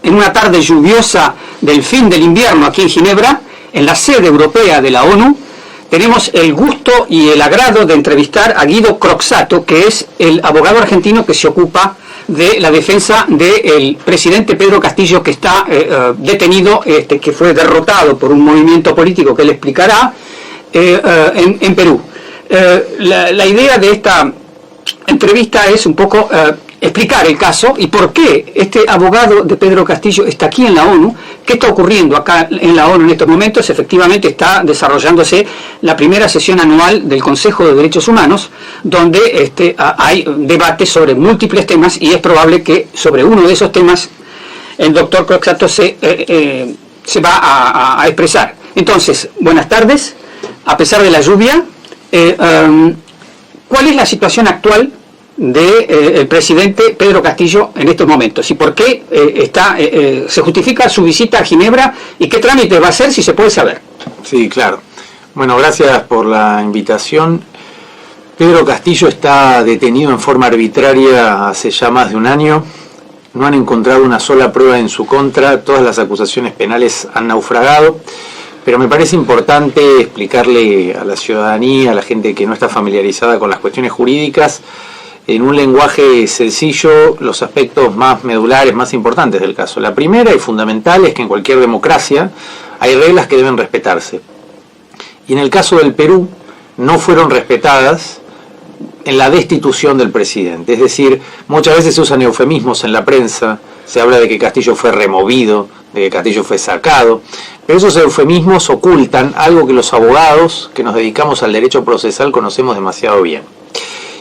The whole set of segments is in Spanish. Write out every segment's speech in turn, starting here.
en una tarde lluviosa del fin del invierno aquí en Ginebra, en la sede europea de la ONU, tenemos el gusto y el agrado de entrevistar a Guido Croxatto, que es el abogado argentino que se ocupa de la defensa del presidente Pedro Castillo, que está detenido, que fue derrotado por un movimiento político que él explicará en Perú. La idea de esta entrevista es un poco explicar el caso y por qué este abogado de Pedro Castillo está aquí en la ONU, qué está ocurriendo acá en la ONU en estos momentos. Efectivamente está desarrollándose la primera sesión anual del Consejo de Derechos Humanos, donde hay debates sobre múltiples temas y es probable que sobre uno de esos temas el doctor Croxatto se va a expresar. Entonces, buenas tardes, a pesar de la lluvia, ¿cuál es la situación actual del presidente Pedro Castillo en estos momentos y por qué se justifica su visita a Ginebra y qué trámite va a hacer, si se puede saber? Sí, claro. Bueno, gracias por la invitación. Pedro Castillo está detenido en forma arbitraria hace ya más de un año. No han encontrado una sola prueba en su contra, todas las acusaciones penales han naufragado, pero me parece importante explicarle a la ciudadanía, a la gente que no está familiarizada con las cuestiones jurídicas, en un lenguaje sencillo, los aspectos más medulares, más importantes del caso. La primera y fundamental es que en cualquier democracia hay reglas que deben respetarse. Y en el caso del Perú, no fueron respetadas en la destitución del presidente. Es decir, muchas veces se usan eufemismos en la prensa, se habla de que Castillo fue removido, de que Castillo fue sacado, pero esos eufemismos ocultan algo que los abogados que nos dedicamos al derecho procesal conocemos demasiado bien.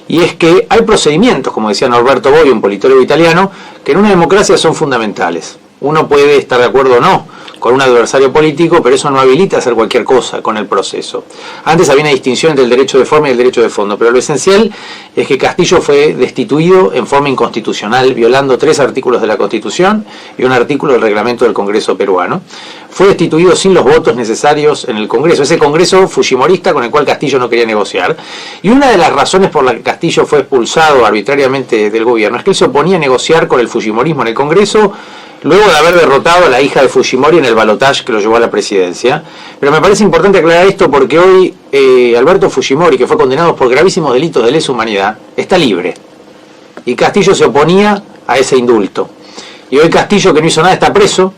Y es que hay procedimientos, como decía Norberto Bobbio, un politólogo italiano, que en una democracia son fundamentales. Uno puede estar de acuerdo o no con un adversario político, pero eso no habilita hacer cualquier cosa con el proceso. Antes había una distinción entre el derecho de forma y el derecho de fondo, pero lo esencial es que Castillo fue destituido en forma inconstitucional, violando 3 artículos de la Constitución y un artículo del reglamento del Congreso peruano. Fue destituido sin los votos necesarios en el Congreso, ese Congreso fujimorista con el cual Castillo no quería negociar. Y una de las razones por las que Castillo fue expulsado arbitrariamente del gobierno es que él se oponía a negociar con el fujimorismo en el Congreso, luego de haber derrotado a la hija de Fujimori en el balotaje que lo llevó a la presidencia. Pero me parece importante aclarar esto porque hoy Alberto Fujimori, que fue condenado por gravísimos delitos de lesa humanidad, está libre. Y Castillo se oponía a ese indulto. Y hoy Castillo, que no hizo nada, está preso.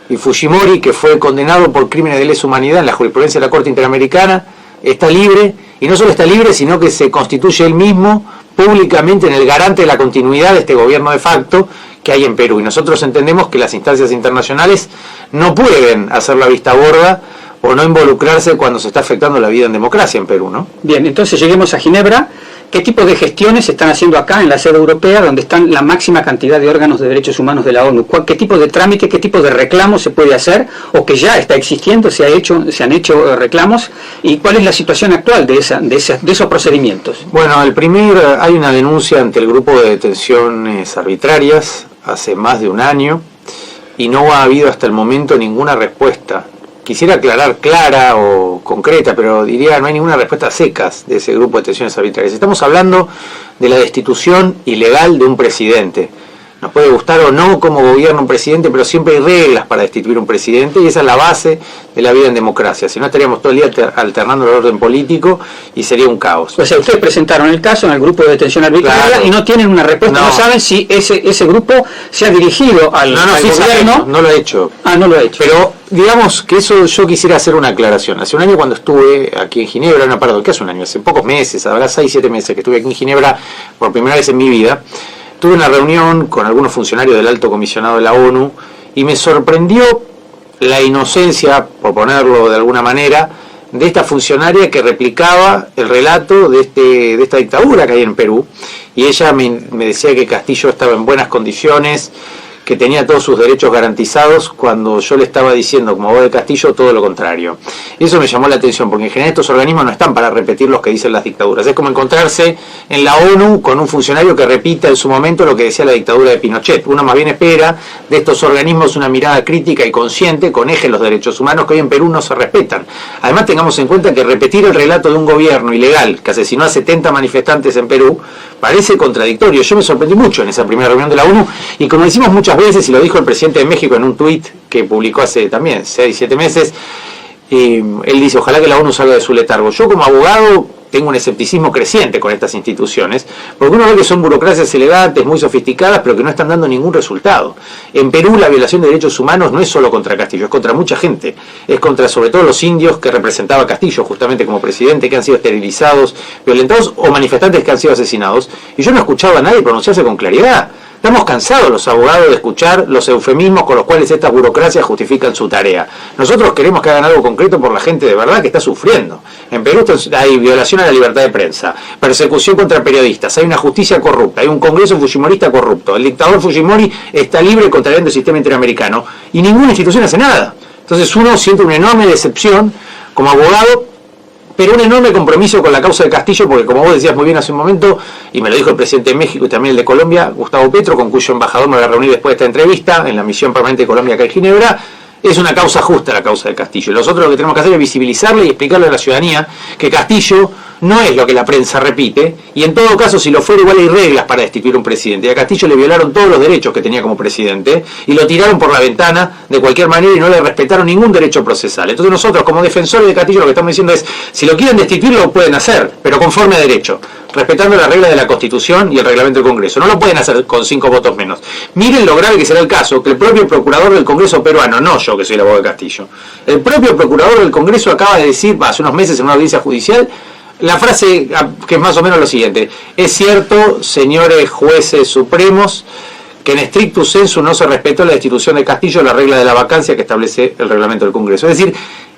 Y Fujimori, que fue condenado por crímenes de lesa humanidad en la jurisprudencia de la Corte Interamericana, está libre. Y no solo está libre, sino que se constituye él mismo públicamente en el garante de la continuidad de este gobierno de facto que hay en Perú. Y nosotros entendemos que las instancias internacionales no pueden hacer la vista gorda o no involucrarse cuando se está afectando la vida en democracia en Perú, ¿no? Bien, entonces lleguemos a Ginebra. ¿Qué tipo de gestiones se están haciendo acá en la sede europea, donde están la máxima cantidad de órganos de derechos humanos de la ONU? ¿Qué tipo de trámite, qué tipo de reclamo se puede hacer o que ya está existiendo, se han hecho reclamos? ¿Y cuál es la situación actual de esos procedimientos? Bueno, hay una denuncia ante el grupo de detenciones arbitrarias hace más de un año y no ha habido hasta el momento ninguna respuesta. Quisiera aclarar clara o concreta, pero diría no hay ninguna respuesta secas de ese grupo de detenciones arbitrarias. Estamos hablando de la destitución ilegal de un presidente. Nos puede gustar o no cómo gobierna un presidente, pero siempre hay reglas para destituir un presidente y esa es la base de la vida en democracia. Si no, estaríamos todo el día alternando el orden político y sería un caos. O sea, ustedes presentaron el caso en el grupo de detención arbitraria, claro, y no tienen una respuesta, no saben si ese grupo se ha dirigido al gobierno. No lo ha hecho. No lo ha hecho. Pero digamos que eso yo quisiera hacer una aclaración. Hace un año cuando estuve aquí en Ginebra, ¿qué hace un año? Hace pocos meses, habrá 6-7 meses que estuve aquí en Ginebra por primera vez en mi vida. Tuve una reunión con algunos funcionarios del Alto Comisionado de la ONU y me sorprendió la inocencia, por ponerlo de alguna manera, de esta funcionaria que replicaba el relato de esta dictadura que hay en Perú. Y ella me decía que Castillo estaba en buenas condiciones, que tenía todos sus derechos garantizados, cuando yo le estaba diciendo, como abogado de Castillo, todo lo contrario. Y eso me llamó la atención, porque en general estos organismos no están para repetir lo que dicen las dictaduras. Es como encontrarse en la ONU con un funcionario que repita en su momento lo que decía la dictadura de Pinochet. Uno más bien espera de estos organismos una mirada crítica y consciente con eje en los derechos humanos que hoy en Perú no se respetan. Además, tengamos en cuenta que repetir el relato de un gobierno ilegal que asesinó a 70 manifestantes en Perú parece contradictorio. Yo me sorprendí mucho en esa primera reunión de la ONU y como decimos muchas muchas veces, y lo dijo el presidente de México en un tuit que publicó hace también 6, 7 meses, él dice, ojalá que la ONU salga de su letargo. Yo como abogado tengo un escepticismo creciente con estas instituciones, porque uno ve que son burocracias elegantes, muy sofisticadas, pero que no están dando ningún resultado. En Perú la violación de derechos humanos no es solo contra Castillo, es contra mucha gente. Es contra sobre todo los indios que representaba Castillo justamente como presidente, que han sido esterilizados, violentados, o manifestantes que han sido asesinados. Y yo no he escuchado a nadie pronunciarse con claridad. Estamos cansados los abogados de escuchar los eufemismos con los cuales estas burocracias justifican su tarea. Nosotros queremos que hagan algo concreto por la gente de verdad que está sufriendo. En Perú hay violación a la libertad de prensa, persecución contra periodistas, hay una justicia corrupta, hay un congreso fujimorista corrupto, el dictador Fujimori está libre contrariando el sistema interamericano y ninguna institución hace nada. Entonces uno siente una enorme decepción como abogado, pero un enorme compromiso con la causa de Castillo, porque como vos decías muy bien hace un momento, y me lo dijo el presidente de México y también el de Colombia, Gustavo Petro, con cuyo embajador me voy a reunir después de esta entrevista, en la misión permanente de Colombia acá en Ginebra, es una causa justa la causa de Castillo. Nosotros lo que tenemos que hacer es visibilizarle y explicarle a la ciudadanía que Castillo no es lo que la prensa repite, y en todo caso, si lo fuera, igual hay reglas para destituir un presidente. Y a Castillo le violaron todos los derechos que tenía como presidente, y lo tiraron por la ventana de cualquier manera y no le respetaron ningún derecho procesal. Entonces nosotros, como defensores de Castillo, lo que estamos diciendo es, si lo quieren destituir, lo pueden hacer, pero conforme a derecho, respetando las reglas de la Constitución y el reglamento del Congreso. No lo pueden hacer con 5 votos menos. Miren lo grave que será el caso, que el propio procurador del Congreso peruano, no yo que soy el abogado de Castillo, el propio procurador del Congreso acaba de decir, hace unos meses en una audiencia judicial, la frase que es más o menos lo siguiente: es cierto, señores jueces supremos, que en stricto sensu no se respetó la destitución de Castillo, la regla de la vacancia que establece el reglamento del Congreso. Es decir,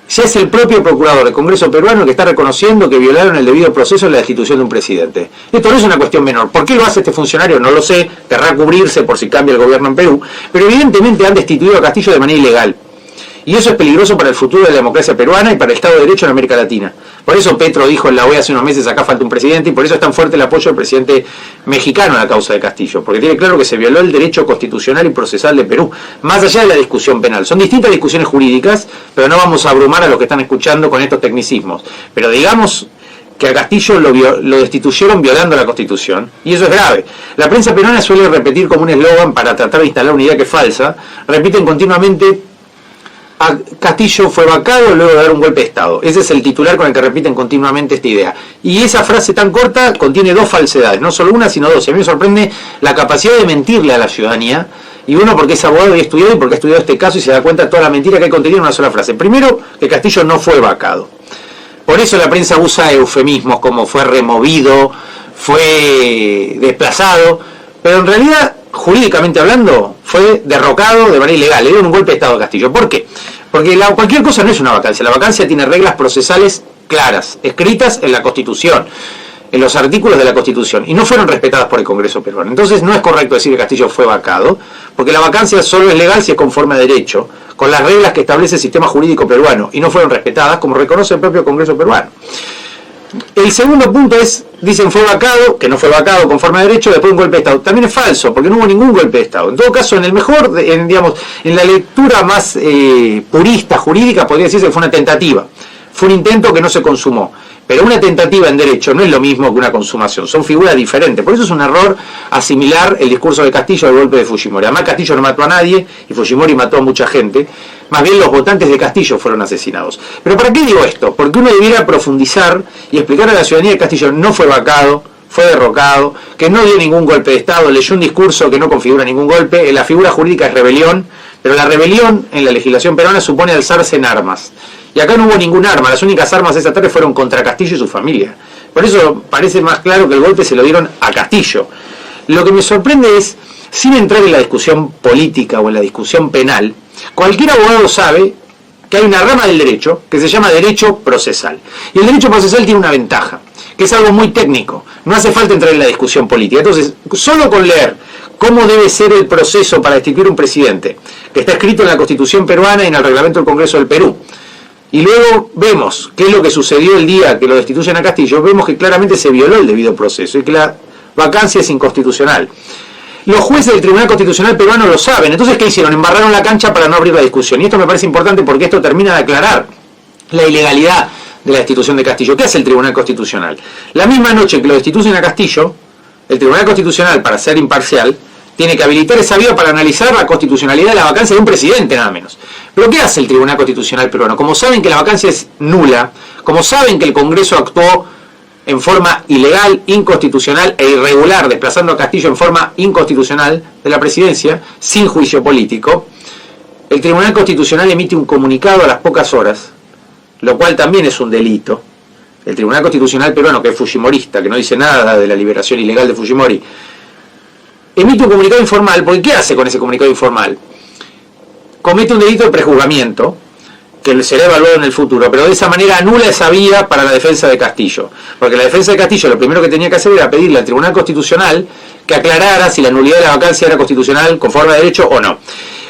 ya es el propio procurador del Congreso peruano que está reconociendo que violaron el debido proceso en la destitución de un presidente. Esto no es una cuestión menor. ¿Por qué lo hace este funcionario? No lo sé, querrá cubrirse por si cambia el gobierno en Perú, pero evidentemente han destituido a Castillo de manera ilegal. Y eso es peligroso para el futuro de la democracia peruana y para el Estado de Derecho en América Latina. Por eso Petro dijo en la OEA hace unos meses, acá falta un presidente, y por eso es tan fuerte el apoyo del presidente mexicano a la causa de Castillo, porque tiene claro que se violó el derecho constitucional y procesal de Perú, más allá de la discusión penal. Son distintas discusiones jurídicas, pero no vamos a abrumar a los que están escuchando con estos tecnicismos. Pero digamos que a Castillo lo destituyeron violando la Constitución, y eso es grave. La prensa peruana suele repetir como un eslogan para tratar de instalar una idea que es falsa, repiten continuamente: a Castillo fue vacado luego de dar un golpe de Estado. Ese es el titular con el que repiten continuamente esta idea. Y esa frase tan corta contiene 2 falsedades, no solo una, sino 2. Y a mí me sorprende la capacidad de mentirle a la ciudadanía, y uno porque es abogado y estudiado, y porque ha estudiado este caso y se da cuenta de toda la mentira que hay contenida en una sola frase. Primero, que Castillo no fue vacado. Por eso la prensa usa eufemismos como fue removido, fue desplazado, pero en realidad, jurídicamente hablando, fue derrocado de manera ilegal, le dieron un golpe de Estado a Castillo. ¿Por qué? Porque cualquier cosa no es una vacancia. La vacancia tiene reglas procesales claras, escritas en la Constitución, en los artículos de la Constitución, y no fueron respetadas por el Congreso peruano. Entonces no es correcto decir que Castillo fue vacado, porque la vacancia solo es legal si es conforme a derecho, con las reglas que establece el sistema jurídico peruano, y no fueron respetadas, como reconoce el propio Congreso peruano. El segundo punto es, dicen fue vacado, que no fue vacado conforme a derecho, después un golpe de Estado. También es falso, porque no hubo ningún golpe de Estado. En todo caso, en el mejor, en la lectura más purista, jurídica, podría decirse que fue una tentativa. Fue un intento que no se consumó. Pero una tentativa en derecho no es lo mismo que una consumación, son figuras diferentes. Por eso es un error asimilar el discurso de Castillo al golpe de Fujimori. Además, Castillo no mató a nadie y Fujimori mató a mucha gente. Más bien los votantes de Castillo fueron asesinados. ¿Pero para qué digo esto? Porque uno debiera profundizar y explicar a la ciudadanía que Castillo no fue vacado, fue derrocado, que no dio ningún golpe de Estado, leyó un discurso que no configura ningún golpe. La figura jurídica es rebelión, pero la rebelión en la legislación peruana supone alzarse en armas. Y acá no hubo ningún arma, las únicas armas esa tarde fueron contra Castillo y su familia. Por eso parece más claro que el golpe se lo dieron a Castillo. Lo que me sorprende es, sin entrar en la discusión política o en la discusión penal, cualquier abogado sabe que hay una rama del derecho que se llama derecho procesal. Y el derecho procesal tiene una ventaja, que es algo muy técnico. No hace falta entrar en la discusión política. Entonces, solo con leer cómo debe ser el proceso para destituir un presidente, que está escrito en la Constitución peruana y en el reglamento del Congreso del Perú, y luego vemos qué es lo que sucedió el día que lo destituyen a Castillo, vemos que claramente se violó el debido proceso y que la vacancia es inconstitucional. Los jueces del Tribunal Constitucional peruano lo saben. Entonces, ¿qué hicieron? Embarraron la cancha para no abrir la discusión. Y esto me parece importante porque esto termina de aclarar la ilegalidad de la destitución de Castillo. ¿Qué hace el Tribunal Constitucional? La misma noche que lo destituyen a Castillo, el Tribunal Constitucional, para ser imparcial, tiene que habilitar esa vía para analizar la constitucionalidad de la vacancia de un presidente, nada menos. Pero ¿qué hace el Tribunal Constitucional peruano? Como saben que la vacancia es nula, como saben que el Congreso actuó en forma ilegal, inconstitucional e irregular, desplazando a Castillo en forma inconstitucional de la presidencia, sin juicio político, el Tribunal Constitucional emite un comunicado a las pocas horas, lo cual también es un delito. El Tribunal Constitucional peruano, que es fujimorista, que no dice nada de la liberación ilegal de Fujimori, emite un comunicado informal, porque ¿qué hace con ese comunicado informal? Comete un delito de prejuzgamiento, que será evaluado en el futuro, pero de esa manera anula esa vía para la defensa de Castillo. Porque la defensa de Castillo lo primero que tenía que hacer era pedirle al Tribunal Constitucional que aclarara si la nulidad de la vacancia era constitucional conforme a derecho o no.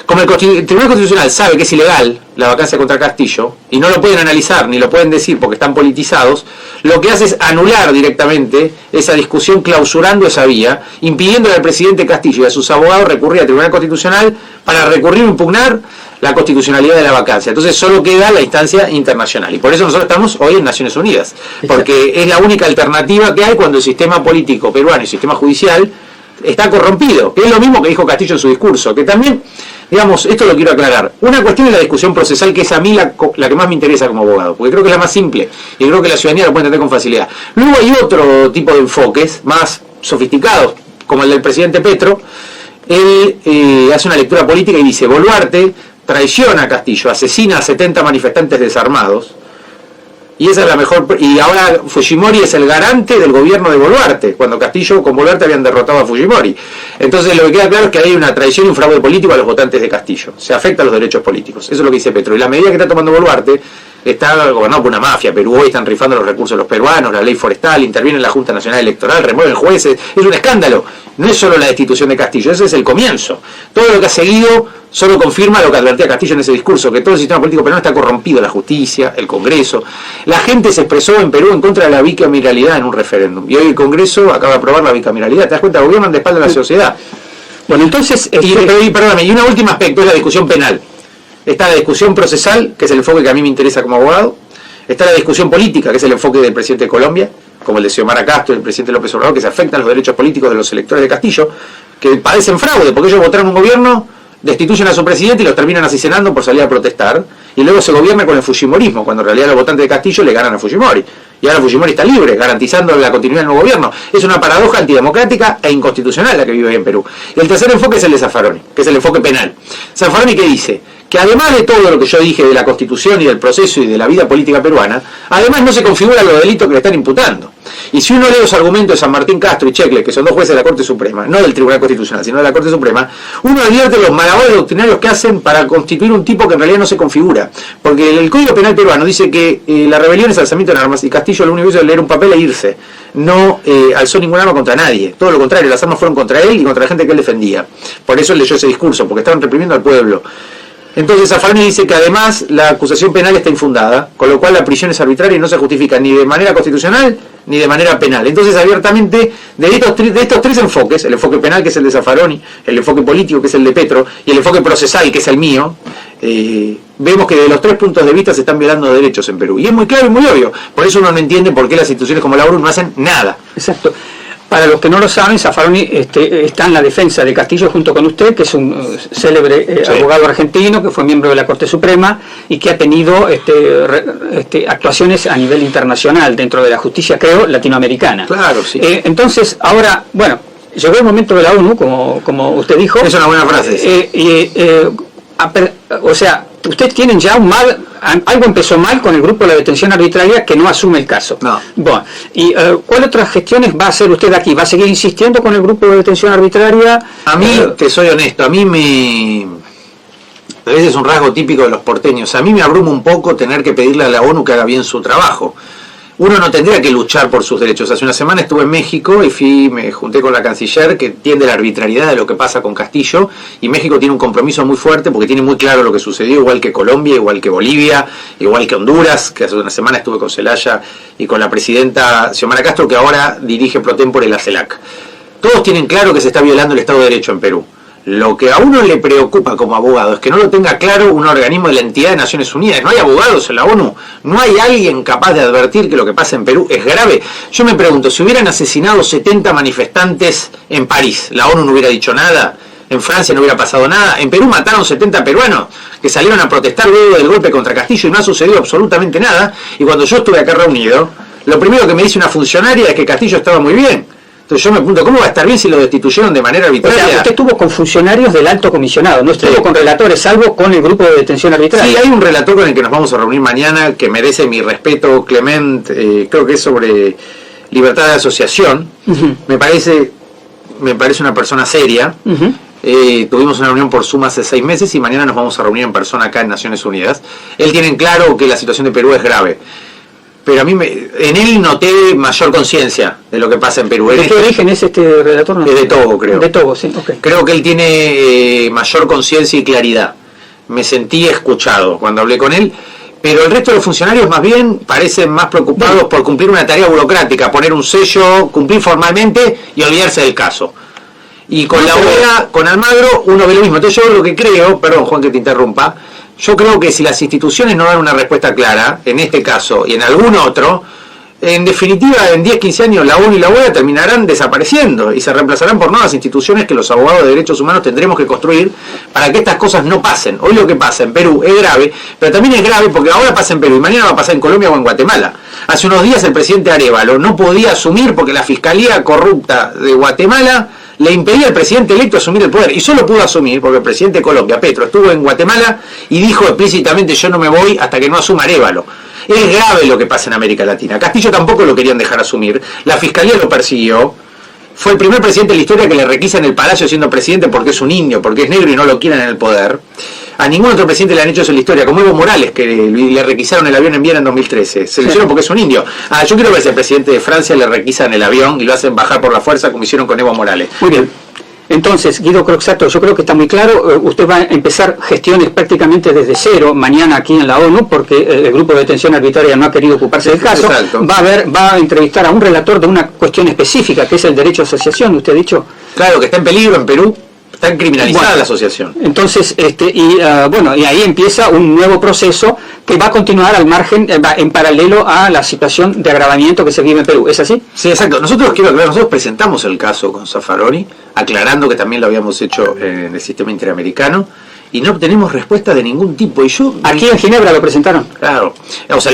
Como el Tribunal Constitucional sabe que es ilegal la vacancia contra Castillo, y no lo pueden analizar ni lo pueden decir porque están politizados, lo que hace es anular directamente esa discusión, clausurando esa vía, impidiendo al presidente Castillo y a sus abogados recurrir al Tribunal Constitucional para recurrir o impugnar la constitucionalidad de la vacancia. Entonces solo queda la instancia internacional, y por eso nosotros estamos hoy en Naciones Unidas, porque es la única alternativa que hay cuando el sistema político peruano y el sistema judicial está corrompido, que es lo mismo que dijo Castillo en su discurso, que también, digamos, esto lo quiero aclarar. Una cuestión es la discusión procesal, que es a mí la que más me interesa como abogado, porque creo que es la más simple y creo que la ciudadanía lo puede entender con facilidad. Luego hay otro tipo de enfoques más sofisticados, como el del presidente Petro. Él hace una lectura política y dice: Boluarte traiciona a Castillo, asesina a 70 manifestantes desarmados, y esa es la mejor. Y ahora Fujimori es el garante del gobierno de Boluarte, cuando Castillo con Boluarte habían derrotado a Fujimori. Entonces lo que queda claro es que hay una traición y un fraude político a los votantes de Castillo. Se afecta a los derechos políticos. Eso es lo que dice Petro. Y la medida que está tomando Boluarte está gobernado por una mafia. Perú hoy están rifando los recursos de los peruanos, la ley forestal, interviene en la Junta Nacional Electoral, remueven jueces. Es un escándalo. No es solo la destitución de Castillo, ese es el comienzo. Todo lo que ha seguido solo confirma lo que advertía Castillo en ese discurso, que todo el sistema político peruano está corrompido, la justicia, el Congreso. La gente se expresó en Perú en contra de la bicameralidad en un referéndum, y hoy el Congreso acaba de aprobar la bicameralidad. ¿Te das cuenta? Gobiernan de espalda a la sociedad. Bueno, entonces, y un último aspecto es la discusión penal. Está la discusión procesal, que es el enfoque que a mí me interesa como abogado. Está la discusión política, que es el enfoque del presidente de Colombia, como el de Xiomara Castro y el presidente López Obrador, que se afectan los derechos políticos de los electores de Castillo, que padecen fraude, porque ellos votaron un gobierno, destituyen a su presidente y los terminan asesinando por salir a protestar, y luego se gobierna con el fujimorismo, cuando en realidad los votantes de Castillo le ganan a Fujimori. Y ahora Fujimori está libre, garantizando la continuidad del nuevo gobierno. Es una paradoja antidemocrática e inconstitucional la que vive hoy en Perú. Y el tercer enfoque es el de Zaffaroni, que es el enfoque penal. Zaffaroni, ¿qué dice? Que además de todo lo que yo dije de la Constitución y del proceso y de la vida política peruana, además no se configuran los delitos que le están imputando. Y si uno lee los argumentos de San Martín Castro y Checle, que son dos jueces de la Corte Suprema, no del Tribunal Constitucional, sino de la Corte Suprema, uno advierte los malabares doctrinarios que hacen para constituir un tipo que en realidad no se configura. Porque el Código Penal peruano dice que la rebelión es alzamiento en armas, y Castillo lo único que hizo es leer un papel e irse. No alzó ningún arma contra nadie. Todo lo contrario, las armas fueron contra él y contra la gente que él defendía. Por eso él leyó ese discurso, porque estaban reprimiendo al pueblo. Entonces Zaffaroni dice que además la acusación penal está infundada, con lo cual la prisión es arbitraria y no se justifica ni de manera constitucional ni de manera penal. Entonces abiertamente de estos tres enfoques, el enfoque penal, que es el de Zaffaroni, el enfoque político, que es el de Petro, y el enfoque procesal, que es el mío, vemos que de los tres puntos de vista se están violando derechos en Perú. Y es muy claro y muy obvio. Por eso uno no entiende por qué las instituciones como la ONU no hacen nada. Exacto. Para los que no lo saben, Zaffaroni está en la defensa de Castillo junto con usted, que es un célebre abogado argentino, que fue miembro de la Corte Suprema y que ha tenido actuaciones a nivel internacional dentro de la justicia, creo, latinoamericana. Claro, sí. Entonces, ahora, bueno, llegó el momento de la ONU, como usted dijo. Es una buena frase. O sea, ustedes tienen ya algo empezó mal con el grupo de la detención arbitraria, que no asume el caso. No. Bueno, ¿y cuáles otras gestiones va a hacer usted aquí? ¿Va a seguir insistiendo con el grupo de detención arbitraria? A mí, te soy honesto, a veces es un rasgo típico de los porteños. A mí me abruma un poco tener que pedirle a la ONU que haga bien su trabajo. Uno no tendría que luchar por sus derechos. Hace una semana estuve en México y me junté con la canciller, que entiende la arbitrariedad de lo que pasa con Castillo, y México tiene un compromiso muy fuerte porque tiene muy claro lo que sucedió, igual que Colombia, igual que Bolivia, igual que Honduras, que hace una semana estuve con Celaya y con la presidenta Xiomara Castro, que ahora dirige pro tempore la CELAC. Todos tienen claro que se está violando el Estado de Derecho en Perú. Lo que a uno le preocupa como abogado es que no lo tenga claro un organismo de la entidad de Naciones Unidas. No hay abogados en la ONU, no hay alguien capaz de advertir que lo que pasa en Perú es grave. Yo me pregunto, si hubieran asesinado 70 manifestantes en París, ¿la ONU no hubiera dicho nada? ¿En Francia no hubiera pasado nada? En Perú mataron 70 peruanos que salieron a protestar luego del golpe contra Castillo y no ha sucedido absolutamente nada. Y cuando yo estuve acá reunido, lo primero que me dice una funcionaria es que Castillo estaba muy bien. Entonces yo me pregunto, ¿cómo va a estar bien si lo destituyeron de manera arbitraria? O sea, usted estuvo con funcionarios del alto comisionado, no estuvo con relatores, salvo con el grupo de detención arbitraria. Sí, hay un relator con el que nos vamos a reunir mañana que merece mi respeto, Clement, creo que es sobre libertad de asociación. Me parece una persona seria. Tuvimos una reunión por Zoom hace 6 meses y mañana nos vamos a reunir en persona acá en Naciones Unidas. Él tiene en claro que la situación de Perú es grave. Pero a mí en él noté mayor conciencia de lo que pasa en Perú. ¿De qué origen es este relator? No? Es de Togo, creo. De Togo, sí. Okay. Creo que él tiene mayor conciencia y claridad. Me sentí escuchado cuando hablé con él, pero el resto de los funcionarios más bien parecen más preocupados por cumplir una tarea burocrática, poner un sello, cumplir formalmente y olvidarse del caso. Y con la OEA, con Almagro, uno ve lo mismo. Entonces yo lo que creo, perdón Juan que te interrumpa, yo creo que si las instituciones no dan una respuesta clara, en este caso y en algún otro, en definitiva en 10-15 años la ONU y la OEA terminarán desapareciendo y se reemplazarán por nuevas instituciones que los abogados de derechos humanos tendremos que construir para que estas cosas no pasen. Hoy lo que pasa en Perú es grave, pero también es grave porque ahora pasa en Perú y mañana va a pasar en Colombia o en Guatemala. Hace unos días el presidente Arévalo no podía asumir porque la Fiscalía Corrupta de Guatemala le impedía al presidente electo asumir el poder, y solo pudo asumir porque el presidente de Colombia, Petro, estuvo en Guatemala y dijo explícitamente: yo no me voy hasta que no asuma Arévalo. Es grave lo que pasa en América Latina. Castillo tampoco lo querían dejar asumir, la Fiscalía lo persiguió, fue el primer presidente de la historia que le requisan el palacio siendo presidente porque es un indio, porque es negro y no lo quieren en el poder. A ningún otro presidente le han hecho eso en la historia, como Evo Morales, que le requisaron el avión en Viena en 2013. Se lo hicieron porque es un indio. Yo quiero ver si al presidente de Francia le requisan el avión y lo hacen bajar por la fuerza como hicieron con Evo Morales. Muy bien. Entonces, Guido Croxatto, yo creo que está muy claro, usted va a empezar gestiones prácticamente desde cero mañana aquí en la ONU, porque el grupo de detención arbitraria no ha querido ocuparse del caso. Exacto. Va a entrevistar a un relator de una cuestión específica, que es el derecho a asociación, usted ha dicho. Claro, que está en peligro en Perú. Está criminalizada la asociación. Entonces, y ahí empieza un nuevo proceso que va a continuar al margen, en paralelo a la situación de agravamiento que se vive en Perú. ¿Es así? Sí, exacto. Nosotros presentamos el caso con Zaffaroni, aclarando que también lo habíamos hecho en el sistema interamericano, y no obtenemos respuesta de ningún tipo. Aquí en Ginebra lo presentaron. Claro, o sea,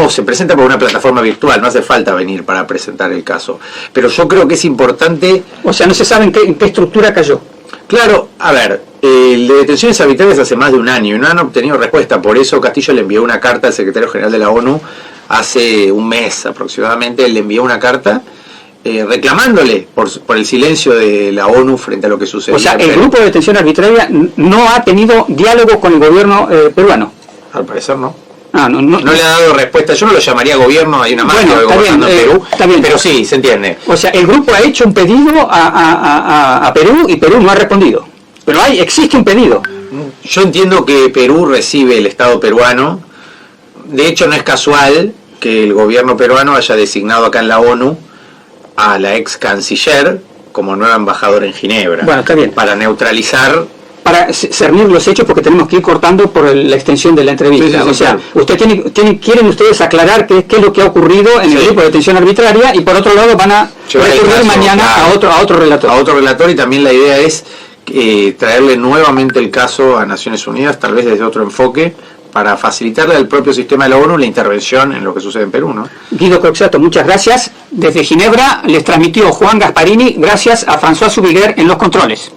se presenta por una plataforma virtual, no hace falta venir para presentar el caso. Pero yo creo que es importante... O sea, no se sabe en qué estructura cayó. Claro, a ver, el de detenciones arbitrarias hace más de un año y no han obtenido respuesta. Por eso Castillo le envió una carta al secretario general de la ONU hace un mes aproximadamente. Él le envió una carta reclamándole por el silencio de la ONU frente a lo que sucedió. O sea, el grupo de detención arbitraria no ha tenido diálogo con el gobierno peruano. Al parecer no. No le ha dado respuesta. Yo no lo llamaría gobierno, hay una máquina de gobierno en Perú, está bien, pero sí, se entiende. O sea, el grupo ha hecho un pedido a Perú y Perú no ha respondido. Pero existe un pedido. Yo entiendo que Perú recibe el Estado peruano. De hecho, no es casual que el gobierno peruano haya designado acá en la ONU a la ex canciller como nueva embajadora en Ginebra. Bueno, está bien. Para neutralizar... Para cernir los hechos, porque tenemos que ir cortando por la extensión de la entrevista. Sí, o sea, quieren ustedes aclarar qué es lo que ha ocurrido en el grupo de detención arbitraria, y por otro lado van a recurrir mañana a otro relator. A otro relator, y también la idea es traerle nuevamente el caso a Naciones Unidas, tal vez desde otro enfoque, para facilitarle al propio sistema de la ONU la intervención en lo que sucede en Perú, ¿no? Guido Croxatto, muchas gracias. Desde Ginebra les transmitió Juan Gasparini, gracias a François Subiguer en los controles.